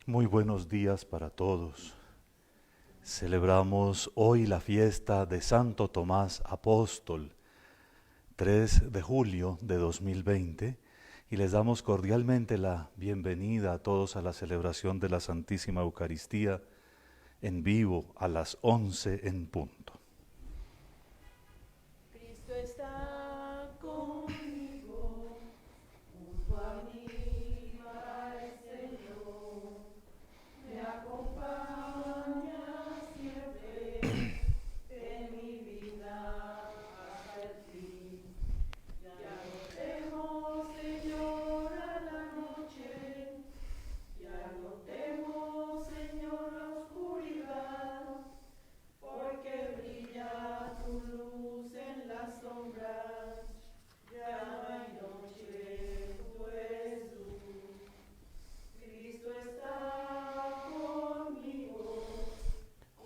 Muy buenos días para todos. Celebramos hoy la fiesta de Santo Tomás Apóstol, 3 de julio de 2020, y les damos cordialmente la bienvenida a todos a la celebración de la Santísima Eucaristía en vivo a las 11 en punto. Cristo está conmigo, junto a mí va el Señor, me acompaña siempre en mi vida hasta el fin. Ya no temo, Señor, a la noche, ya no temo, Señor, la oscuridad, porque brilla tu luz en las sombras, ya no hay noche, tú eres luz. Cristo está conmigo.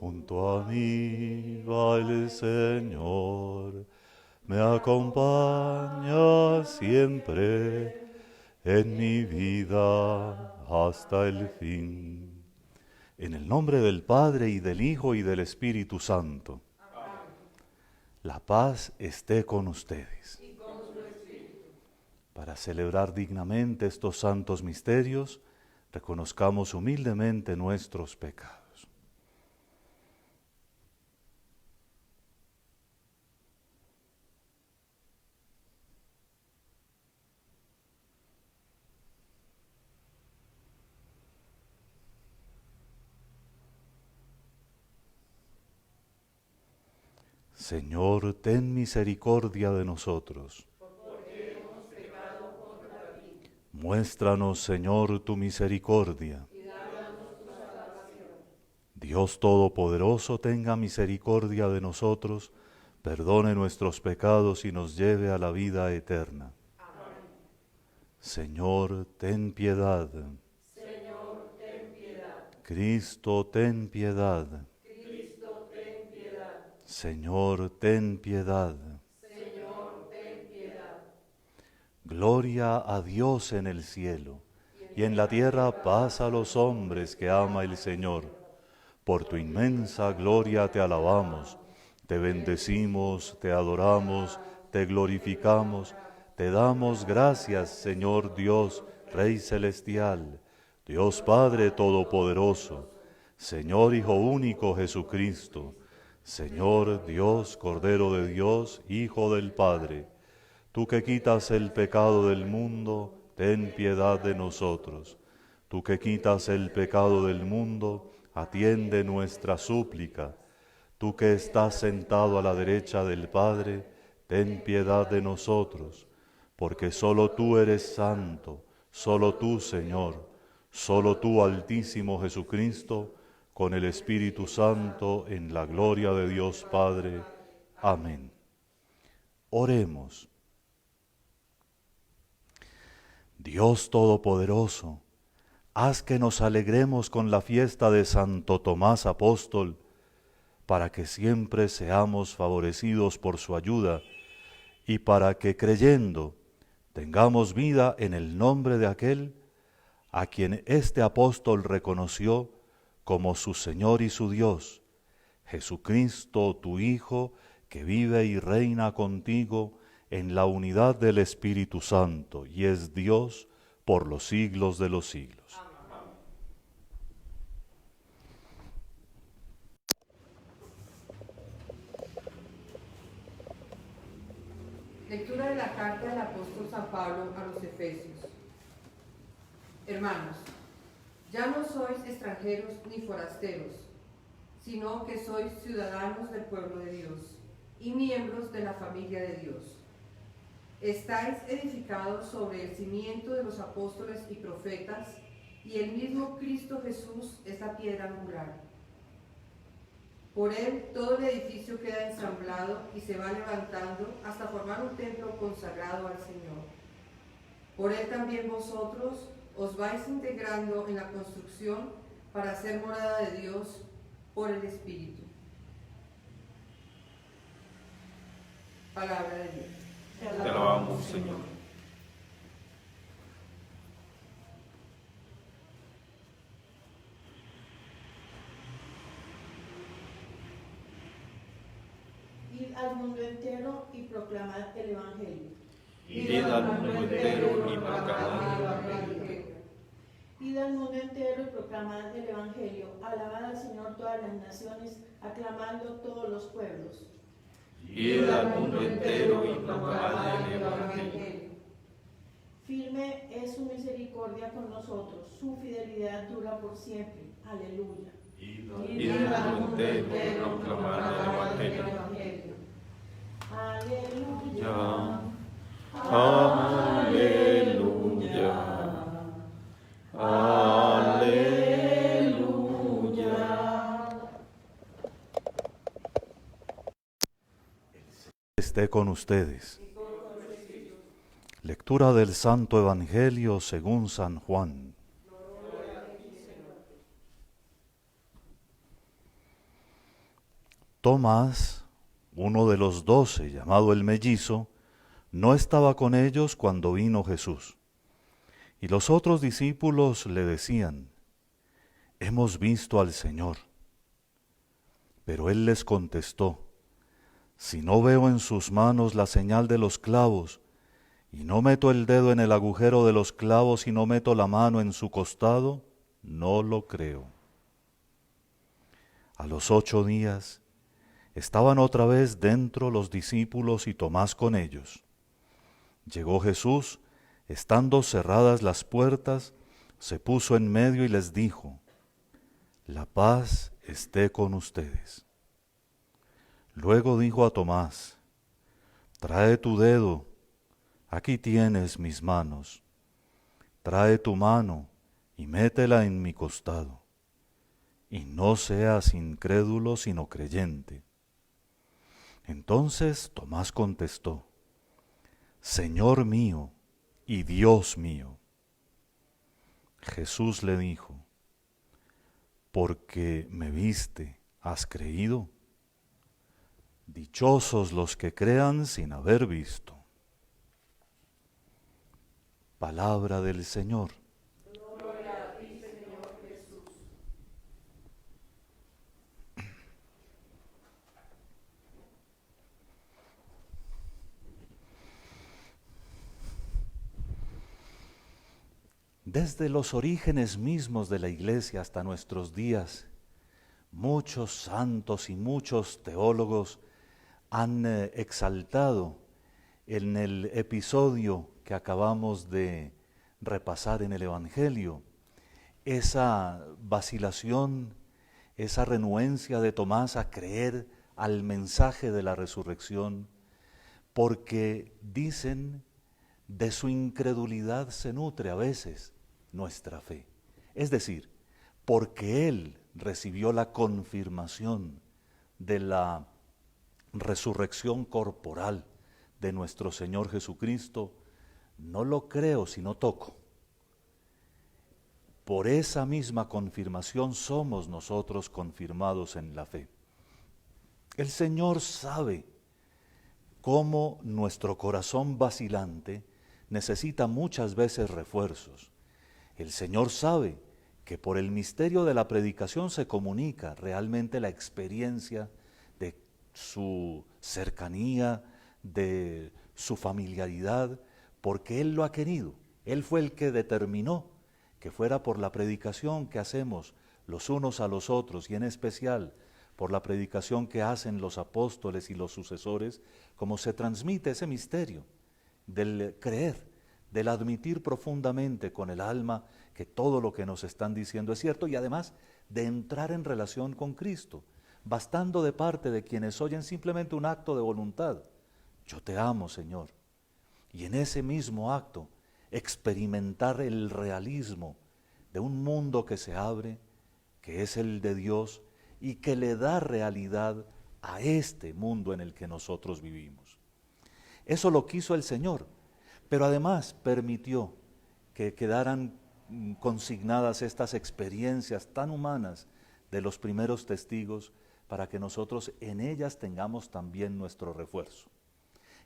Junto a mí va el Señor, me acompaña siempre en mi vida hasta el fin. En el nombre del Padre y del Hijo y del Espíritu Santo. La paz esté con ustedes. Y con su espíritu. Para celebrar dignamente estos santos misterios, reconozcamos humildemente nuestros pecados. Señor, ten misericordia de nosotros. Porque hemos pecado contra ti. Muéstranos, Señor, tu misericordia. Y danos tu salvación. Dios Todopoderoso, tenga misericordia de nosotros, perdone nuestros pecados y nos lleve a la vida eterna. Amén. Señor, ten piedad. Señor, ten piedad. Cristo, ten piedad. Cristo, ten piedad. Señor, ten piedad. Señor, ten piedad. Gloria a Dios en el cielo, y en la tierra paz a los hombres que ama el Señor. Por tu inmensa gloria te alabamos, te bendecimos, te adoramos, te glorificamos, te damos gracias, Señor Dios, Rey celestial, Dios Padre Todopoderoso, Señor Hijo único Jesucristo, Señor Dios, Cordero de Dios, Hijo del Padre. Tú que quitas el pecado del mundo, ten piedad de nosotros. Tú que quitas el pecado del mundo, atiende nuestra súplica. Tú que estás sentado a la derecha del Padre, ten piedad de nosotros, porque solo tú eres santo, solo tú, Señor, solo tú, Altísimo Jesucristo, con el Espíritu Santo, en la gloria de Dios Padre. Amén. Oremos. Dios Todopoderoso, haz que nos alegremos con la fiesta de Santo Tomás Apóstol, para que siempre seamos favorecidos por su ayuda y para que creyendo tengamos vida en el nombre de aquel a quien este apóstol reconoció como su Señor y su Dios, Jesucristo tu Hijo, que vive y reina contigo en la unidad del Espíritu Santo y es Dios por los siglos de los siglos. Lectura de la carta del apóstol San Pablo a los Efesios. Hermanos, ya no sois extranjeros ni forasteros, sino que sois ciudadanos del pueblo de Dios y miembros de la familia de Dios. Estáis edificados sobre el cimiento de los apóstoles y profetas, y el mismo Cristo Jesús es la piedra angular. Por él todo el edificio queda ensamblado y se va levantando hasta formar un templo consagrado al Señor. Por él también vosotros os vais integrando en la construcción para ser morada de Dios por el Espíritu. Palabra de Dios. Te alabamos, Señor. mundo entero y proclamad el Evangelio. Id al mundo entero y proclamad el Evangelio. Id al mundo entero y proclamad el Evangelio. Alabad al Señor todas las naciones, aclamadlo todos los pueblos. Id al mundo entero y proclamad el Evangelio. Firme es su misericordia con nosotros, su fidelidad dura por siempre. Aleluya. Id al mundo entero y proclamad el Evangelio. Aleluya. Aleluya. Aleluya. Esté con ustedes. Lectura del Santo Evangelio según San Juan. Tomás, uno de los 12, llamado el Mellizo, no estaba con ellos cuando vino Jesús. Y los otros discípulos le decían: «Hemos visto al Señor». Pero él les contestó: «Si no veo en sus manos la señal de los clavos, y no meto el dedo en el agujero de los clavos y no meto la mano en su costado, no lo creo». A los 8 días estaban otra vez dentro los discípulos y Tomás con ellos. Llegó Jesús, estando cerradas las puertas, se puso en medio y les dijo: «La paz esté con ustedes». Luego dijo a Tomás: «Trae tu dedo, aquí tienes mis manos. Trae tu mano y métela en mi costado. Y no seas incrédulo sino creyente». Entonces Tomás contestó: «Señor mío y Dios mío». Jesús le dijo: «Porque me viste, ¿has creído? Dichosos los que crean sin haber visto». Palabra del Señor. Gloria a ti, Señor Jesús. Desde los orígenes mismos de la Iglesia hasta nuestros días, muchos santos y muchos teólogos han exaltado en el episodio que acabamos de repasar en el Evangelio esa vacilación, esa renuencia de Tomás a creer al mensaje de la resurrección, porque dicen: de su incredulidad se nutre a veces nuestra fe. Es decir, porque él recibió la confirmación de la resurrección corporal de nuestro Señor Jesucristo, no lo creo sino toco. Por esa misma confirmación somos nosotros confirmados en la fe. El Señor sabe cómo nuestro corazón vacilante necesita muchas veces refuerzos. El Señor sabe que por el misterio de la predicación se comunica realmente la experiencia de su cercanía, de su familiaridad, porque Él lo ha querido. Él fue el que determinó que fuera por la predicación que hacemos los unos a los otros, y en especial por la predicación que hacen los apóstoles y los sucesores, como se transmite ese misterio del creer, del admitir profundamente con el alma que todo lo que nos están diciendo es cierto, y además de entrar en relación con Cristo, bastando de parte de quienes oyen simplemente un acto de voluntad: yo te amo, Señor. Y en ese mismo acto experimentar el realismo de un mundo que se abre, que es el de Dios y que le da realidad a este mundo en el que nosotros vivimos. Eso lo quiso el Señor, pero además permitió que quedaran consignadas estas experiencias tan humanas de los primeros testigos para que nosotros en ellas tengamos también nuestro refuerzo.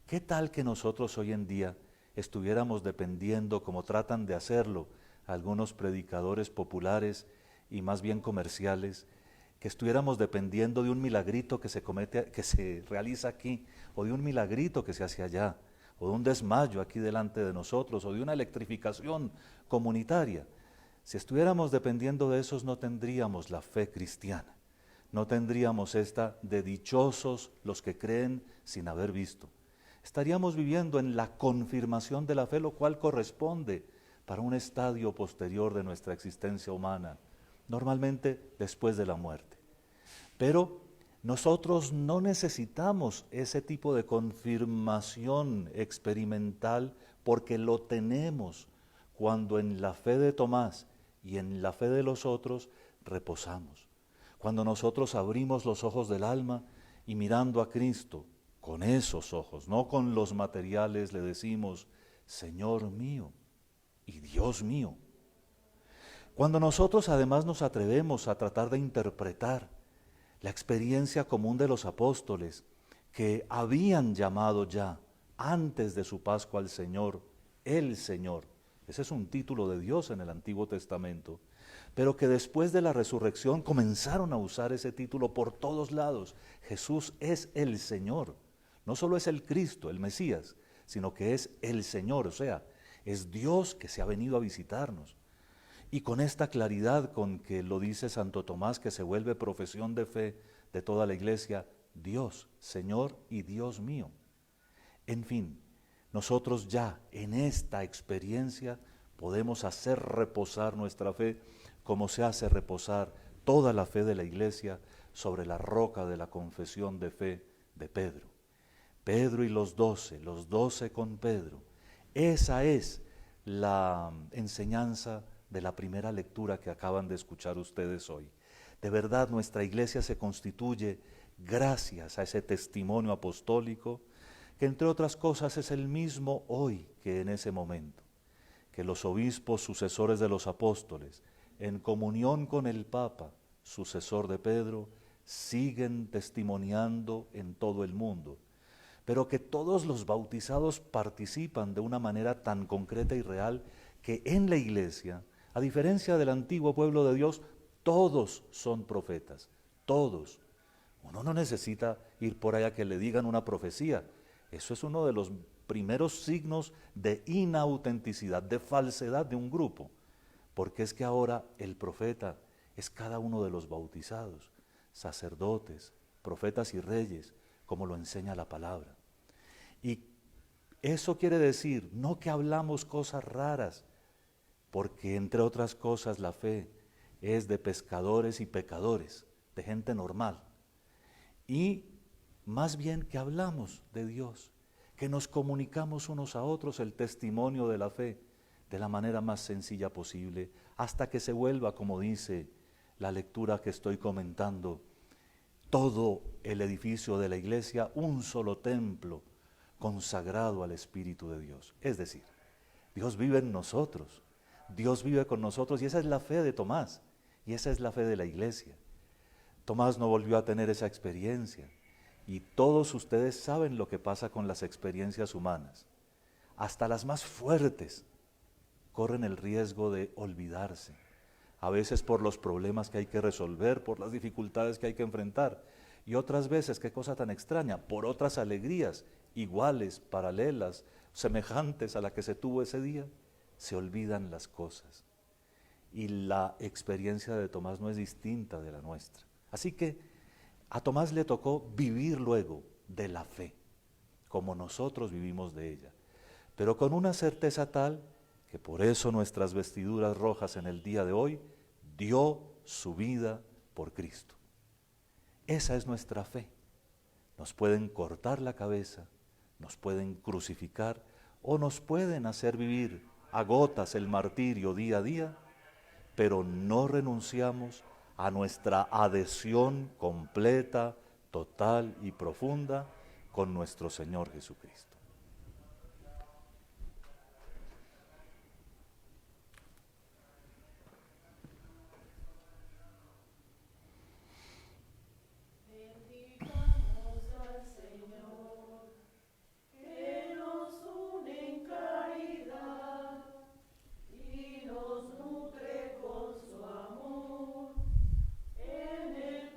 ¿Qué tal que nosotros hoy en día estuviéramos dependiendo, como tratan de hacerlo algunos predicadores populares y más bien comerciales, que estuviéramos dependiendo de un milagrito que se realiza aquí, o de un milagrito que se hace allá, o de un desmayo aquí delante de nosotros, o de una electrificación comunitaria. Si estuviéramos dependiendo de esos, no tendríamos la fe cristiana, no tendríamos esta de dichosos los que creen sin haber visto. Estaríamos viviendo en la confirmación de la fe, lo cual corresponde para un estadio posterior de nuestra existencia humana, normalmente después de la muerte. Pero nosotros no necesitamos ese tipo de confirmación experimental porque lo tenemos cuando en la fe de Tomás y en la fe de los otros reposamos. Cuando nosotros abrimos los ojos del alma y mirando a Cristo con esos ojos, no con los materiales, le decimos, Señor mío y Dios mío. Cuando nosotros además nos atrevemos a tratar de interpretar la experiencia común de los apóstoles que habían llamado ya antes de su Pascua al Señor, el Señor. Ese es un título de Dios en el Antiguo Testamento, pero que después de la resurrección comenzaron a usar ese título por todos lados. Jesús es el Señor, no solo es el Cristo, el Mesías, sino que es el Señor, o sea, es Dios que se ha venido a visitarnos. Y con esta claridad con que lo dice Santo Tomás, que se vuelve profesión de fe de toda la Iglesia, Dios, Señor y Dios mío. En fin, nosotros ya en esta experiencia podemos hacer reposar nuestra fe como se hace reposar toda la fe de la Iglesia sobre la roca de la confesión de fe de Pedro. Pedro y los 12 con Pedro. Esa es la enseñanza de la primera lectura que acaban de escuchar ustedes hoy. De verdad, nuestra Iglesia se constituye gracias a ese testimonio apostólico, que entre otras cosas es el mismo hoy que en ese momento, que los obispos sucesores de los apóstoles, en comunión con el Papa, sucesor de Pedro, siguen testimoniando en todo el mundo, pero que todos los bautizados participan de una manera tan concreta y real que en la Iglesia, a diferencia del antiguo pueblo de Dios, todos son profetas, todos. Uno no necesita ir por allá que le digan una profecía. Eso es uno de los primeros signos de inautenticidad, de falsedad de un grupo, porque es que ahora el profeta es cada uno de los bautizados, sacerdotes, profetas y reyes, como lo enseña la palabra. Y eso quiere decir, no que hablamos cosas raras, porque entre otras cosas la fe es de pescadores y pecadores, de gente normal. Y más bien que hablamos de Dios, que nos comunicamos unos a otros el testimonio de la fe de la manera más sencilla posible, hasta que se vuelva, como dice la lectura que estoy comentando, todo el edificio de la iglesia, un solo templo consagrado al Espíritu de Dios. Es decir, Dios vive en nosotros, Dios vive con nosotros, y esa es la fe de Tomás, y esa es la fe de la iglesia. Tomás no volvió a tener esa experiencia, y todos ustedes saben lo que pasa con las experiencias humanas. Hasta las más fuertes corren el riesgo de olvidarse, a veces por los problemas que hay que resolver, por las dificultades que hay que enfrentar, y otras veces, qué cosa tan extraña, por otras alegrías iguales, paralelas, semejantes a la que se tuvo ese día, se olvidan las cosas. Y la experiencia de Tomás no es distinta de la nuestra. Así que a Tomás le tocó vivir luego de la fe, como nosotros vivimos de ella, pero con una certeza tal que por eso nuestras vestiduras rojas en el día de hoy dio su vida por Cristo. Esa es nuestra fe. Nos pueden cortar la cabeza, nos pueden crucificar o nos pueden hacer vivir a gotas el martirio día a día, pero no renunciamos a nuestra adhesión completa, total y profunda con nuestro Señor Jesucristo. En el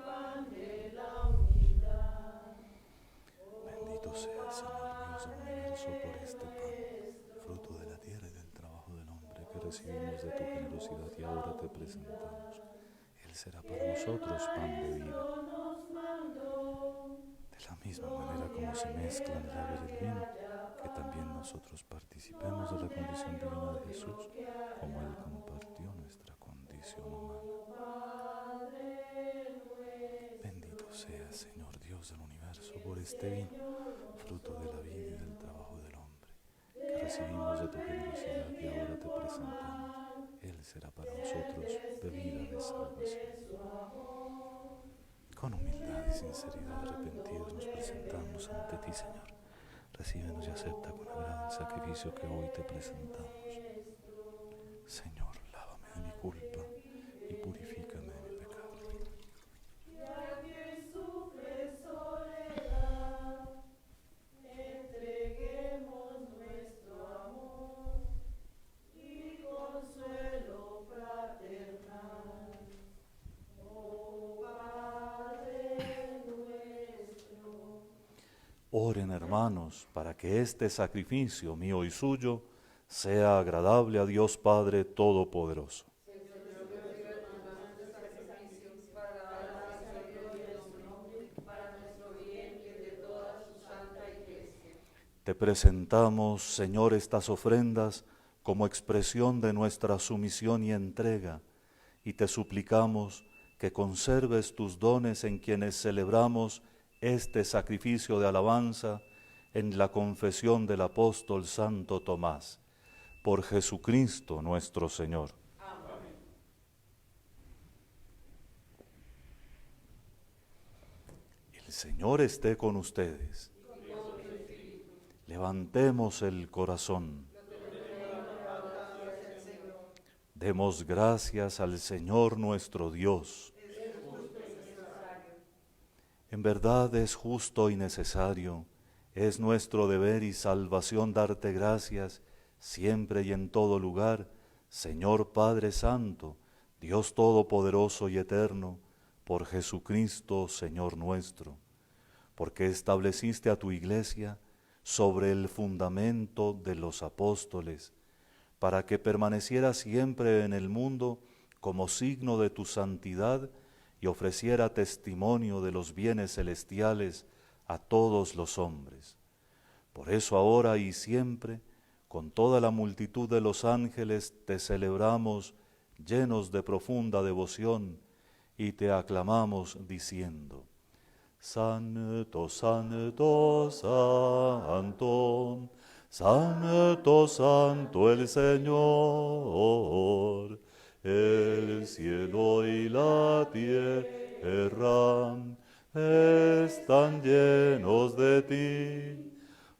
fruto de la tierra y del trabajo del hombre que recibimos de tu generosidad y ahora te presentamos. Él será para nosotros pan de vida. De la misma manera como se mezclan el agua y el vino, que también nosotros participemos de la condición divina de Jesús, como Él compartió nuestra condición humana. Bendito seas, Señor Dios del universo, por este vino, fruto de la vida y del trabajo del hombre, que recibimos de tu generosidad y ahora te presentamos. Él será para nosotros bebida de salvación. Con humildad y sinceridad arrepentidos nos presentamos ante ti, Señor. Recíbenos y acepta con agrado el sacrificio que hoy te presentamos. Señor, lávame de mi culpa y purifícame de mi pecado. Oren, hermanos, para que este sacrificio mío y suyo sea agradable a Dios Padre Todopoderoso. Te presentamos, Señor, estas ofrendas como expresión de nuestra sumisión y entrega, y te suplicamos que conserves tus dones en quienes celebramos este sacrificio de alabanza en la confesión del apóstol Santo Tomás. Por Jesucristo nuestro Señor. Amén. El Señor esté con ustedes. Levantemos el corazón. Demos gracias al Señor nuestro Dios. En verdad es justo y necesario, es nuestro deber y salvación darte gracias siempre y en todo lugar, Señor Padre Santo, Dios Todopoderoso y Eterno, por Jesucristo, Señor nuestro, porque estableciste a tu Iglesia sobre el fundamento de los apóstoles, para que permaneciera siempre en el mundo como signo de tu santidad y ofreciera testimonio de los bienes celestiales a todos los hombres. Por eso ahora y siempre, con toda la multitud de los ángeles, te celebramos llenos de profunda devoción y te aclamamos diciendo: Santo, Santo, Santo, Santo, Santo el Señor. El cielo y la tierra están llenos de ti.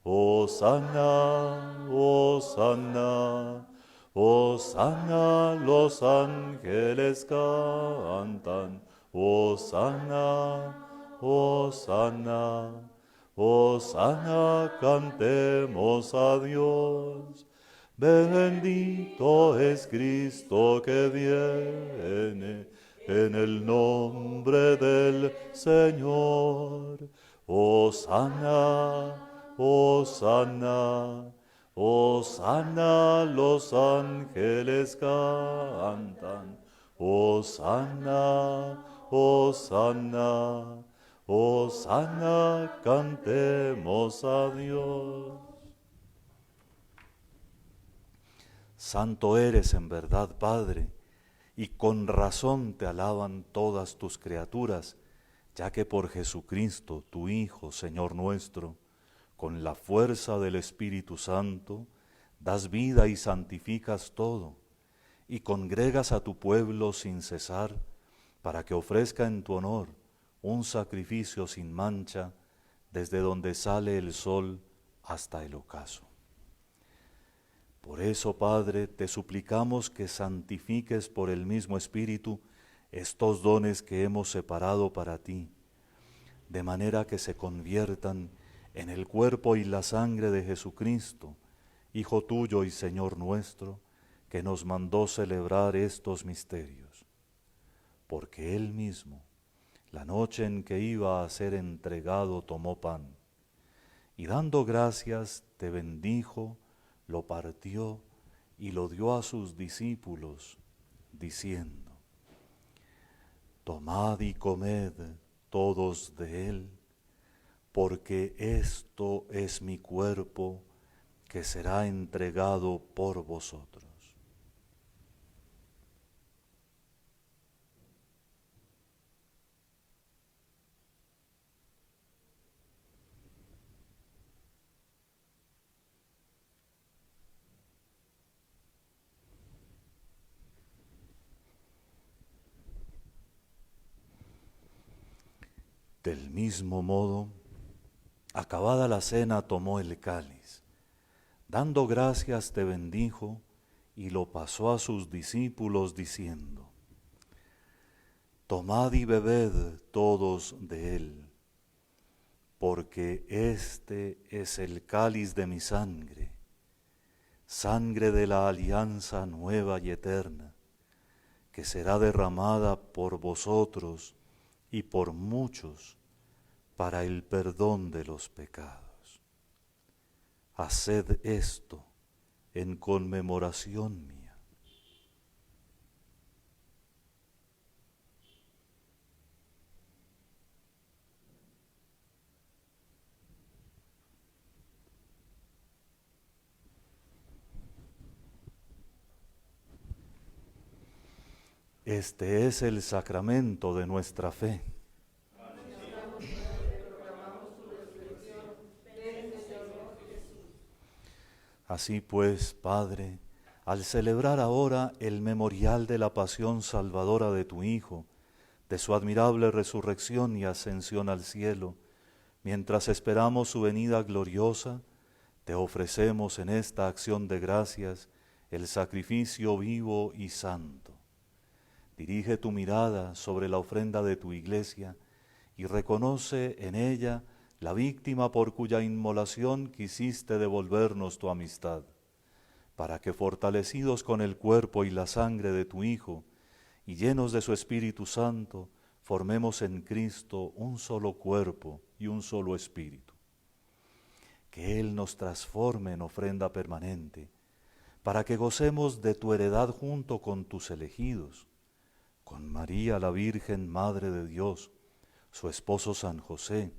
Hosana, Hosana, Hosana, los ángeles cantan. Hosana, Hosana, Hosana, cantemos a Dios. Bendito es Cristo que viene en el nombre del Señor. Hosana, Hosana, Hosana, los ángeles cantan. Hosana, Hosana, Hosana, cantemos a Dios. Santo eres en verdad, Padre, y con razón te alaban todas tus criaturas, ya que por Jesucristo, tu Hijo, Señor nuestro, con la fuerza del Espíritu Santo, das vida y santificas todo, y congregas a tu pueblo sin cesar, para que ofrezca en tu honor un sacrificio sin mancha, desde donde sale el sol hasta el ocaso. Por eso, Padre, te suplicamos que santifiques por el mismo Espíritu estos dones que hemos separado para ti, de manera que se conviertan en el cuerpo y la sangre de Jesucristo, Hijo tuyo y Señor nuestro, que nos mandó celebrar estos misterios. Porque Él mismo, la noche en que iba a ser entregado, tomó pan, y dando gracias te bendijo, lo partió y lo dio a sus discípulos, diciendo: Tomad y comed todos de él, porque esto es mi cuerpo que será entregado por vosotros. Del mismo modo, acabada la cena, tomó el cáliz. Dando gracias te bendijo y lo pasó a sus discípulos diciendo: Tomad y bebed todos de él, porque este es el cáliz de mi sangre, sangre de la alianza nueva y eterna, que será derramada por vosotros y por muchos para el perdón de los pecados. Haced esto en conmemoración mía. Este es el sacramento de nuestra fe. Así pues, Padre, al celebrar ahora el memorial de la pasión salvadora de tu Hijo, de su admirable resurrección y ascensión al cielo, mientras esperamos su venida gloriosa, te ofrecemos en esta acción de gracias el sacrificio vivo y santo. Dirige tu mirada sobre la ofrenda de tu Iglesia y reconoce en ella la víctima por cuya inmolación quisiste devolvernos tu amistad, para que fortalecidos con el cuerpo y la sangre de tu Hijo y llenos de su Espíritu Santo, formemos en Cristo un solo cuerpo y un solo espíritu. Que Él nos transforme en ofrenda permanente, para que gocemos de tu heredad junto con tus elegidos, con María la Virgen, Madre de Dios, su esposo San José,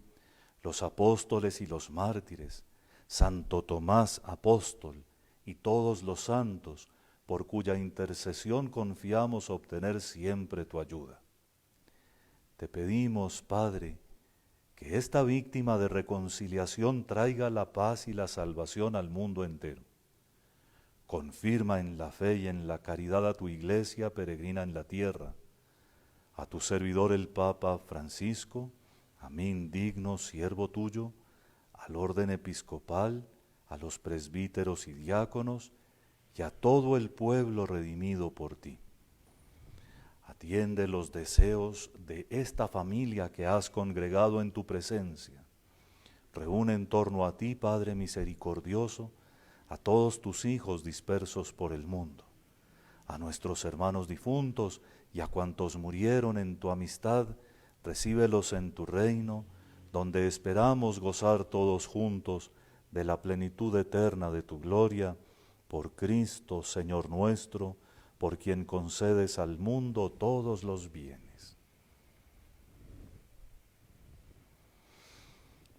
los apóstoles y los mártires, Santo Tomás apóstol y todos los santos, por cuya intercesión confiamos obtener siempre tu ayuda. Te pedimos, Padre, que esta víctima de reconciliación traiga la paz y la salvación al mundo entero. Confirma en la fe y en la caridad a tu Iglesia peregrina en la tierra, a tu servidor el Papa Francisco, a mí indigno siervo tuyo, al orden episcopal, a los presbíteros y diáconos, y a todo el pueblo redimido por ti. Atiende los deseos de esta familia que has congregado en tu presencia. Reúne en torno a ti, Padre misericordioso, a todos tus hijos dispersos por el mundo, a nuestros hermanos difuntos y a cuantos murieron en tu amistad, recíbelos en tu reino, donde esperamos gozar todos juntos de la plenitud eterna de tu gloria, por Cristo, Señor nuestro, por quien concedes al mundo todos los bienes.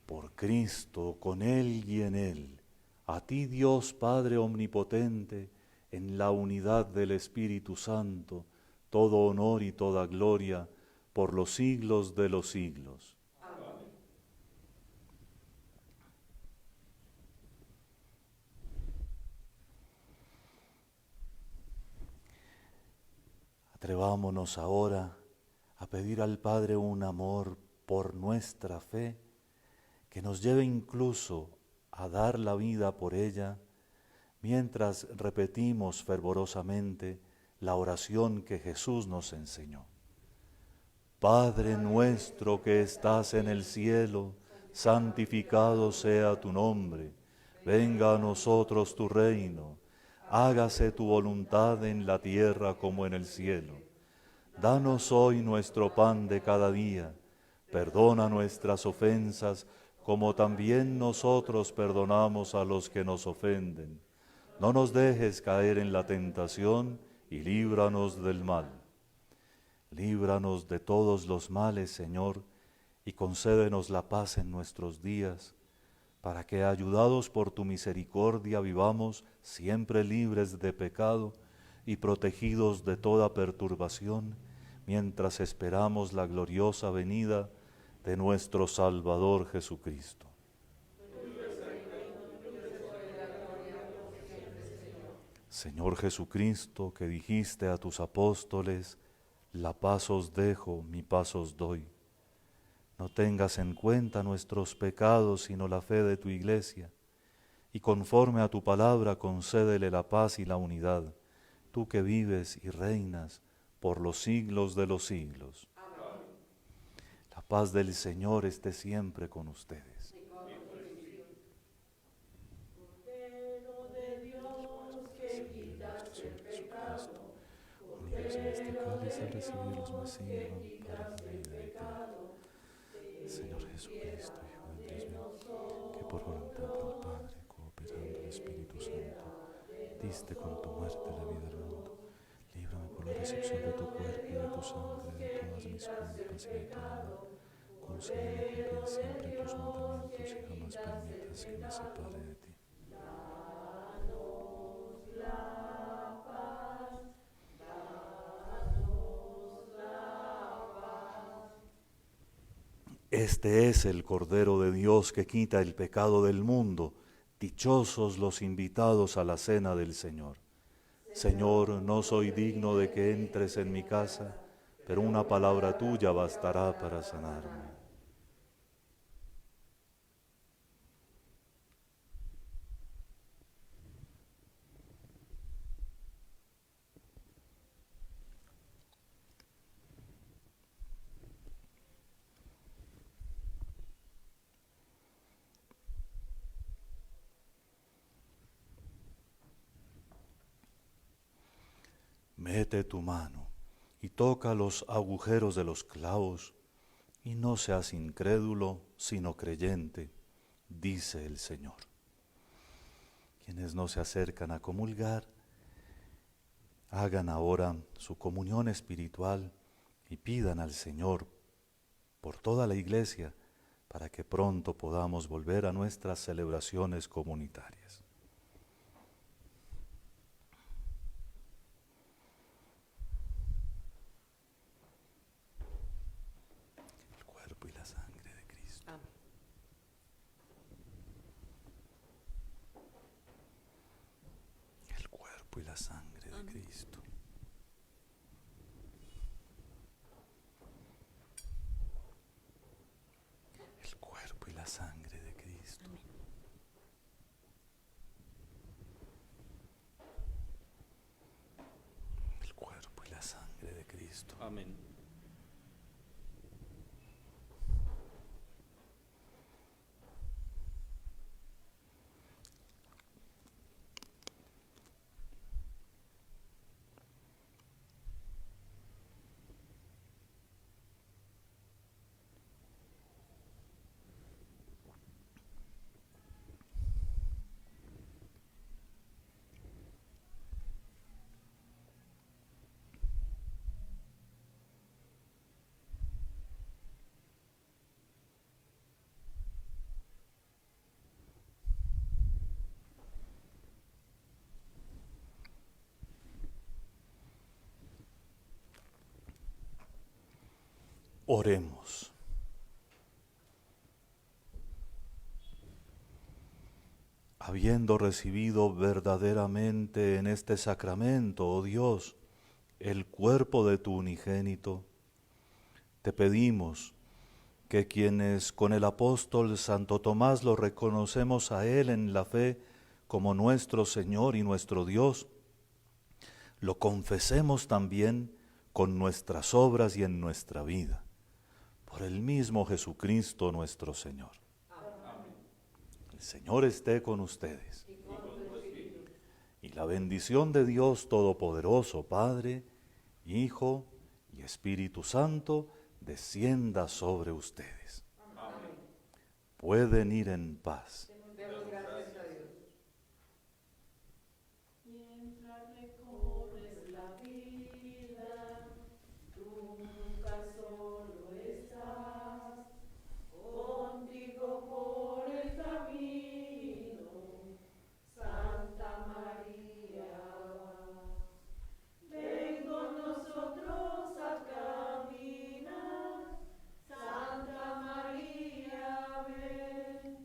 Por Cristo, con Él y en Él, a ti Dios Padre omnipotente, en la unidad del Espíritu Santo, todo honor y toda gloria, por los siglos de los siglos. Amén. Atrevámonos ahora a pedir al Padre un amor por nuestra fe, que nos lleve incluso a dar la vida por ella, mientras repetimos fervorosamente la oración que Jesús nos enseñó. Padre nuestro que estás en el cielo, santificado sea tu nombre. Venga a nosotros tu reino. Hágase tu voluntad en la tierra como en el cielo. Danos hoy nuestro pan de cada día. Perdona nuestras ofensas, como también nosotros perdonamos a los que nos ofenden. No nos dejes caer en la tentación y líbranos del mal. Líbranos de todos los males, Señor, y concédenos la paz en nuestros días, para que, ayudados por tu misericordia, vivamos siempre libres de pecado y protegidos de toda perturbación, mientras esperamos la gloriosa venida de nuestro Salvador Jesucristo. Señor Jesucristo, que dijiste a tus apóstoles, la paz os dejo, mi paz os doy. No tengas en cuenta nuestros pecados, sino la fe de tu Iglesia, y conforme a tu palabra concédele la paz y la unidad, tú que vives y reinas por los siglos de los siglos. Amén. La paz del Señor esté siempre con ustedes. Cordero de Dios, que quitas el pecado. Unidos en este cáliz al recibir los mesías para la vida eterna. Señor Jesucristo, Hijo de Dios mío, que por voluntad del Padre, cooperando el Espíritu Santo, diste con tu muerte la vida al mundo. Líbrame por la recepción de tu cuerpo y de tu sangre, de todas mis culpas y de todo mal. Concédeme cumplir siempre tus mandamientos y jamás permitas que me separe de ti. Este es el Cordero de Dios que quita el pecado del mundo. Dichosos los invitados a la cena del Señor. Señor, no soy digno de que entres en mi casa, pero una palabra tuya bastará para sanarme. Mete tu mano y toca los agujeros de los clavos, y no seas incrédulo, sino creyente, dice el Señor. Quienes no se acercan a comulgar, hagan ahora su comunión espiritual y pidan al Señor por toda la Iglesia para que pronto podamos volver a nuestras celebraciones comunitarias. Y la sangre de Cristo. Amén. El cuerpo y la sangre de Cristo. El cuerpo y la sangre de Cristo. El cuerpo y la sangre de Cristo. Amén. Oremos. Habiendo recibido verdaderamente en este sacramento, oh Dios, el cuerpo de tu unigénito, te pedimos que quienes con el apóstol Santo Tomás lo reconocemos a él en la fe como nuestro Señor y nuestro Dios, lo confesemos también con nuestras obras y en nuestra vida. Por el mismo Jesucristo nuestro Señor. Amén. El Señor esté con ustedes. Y la bendición de Dios Todopoderoso, Padre, Hijo y Espíritu Santo, descienda sobre ustedes. Amén. pueden ir en paz.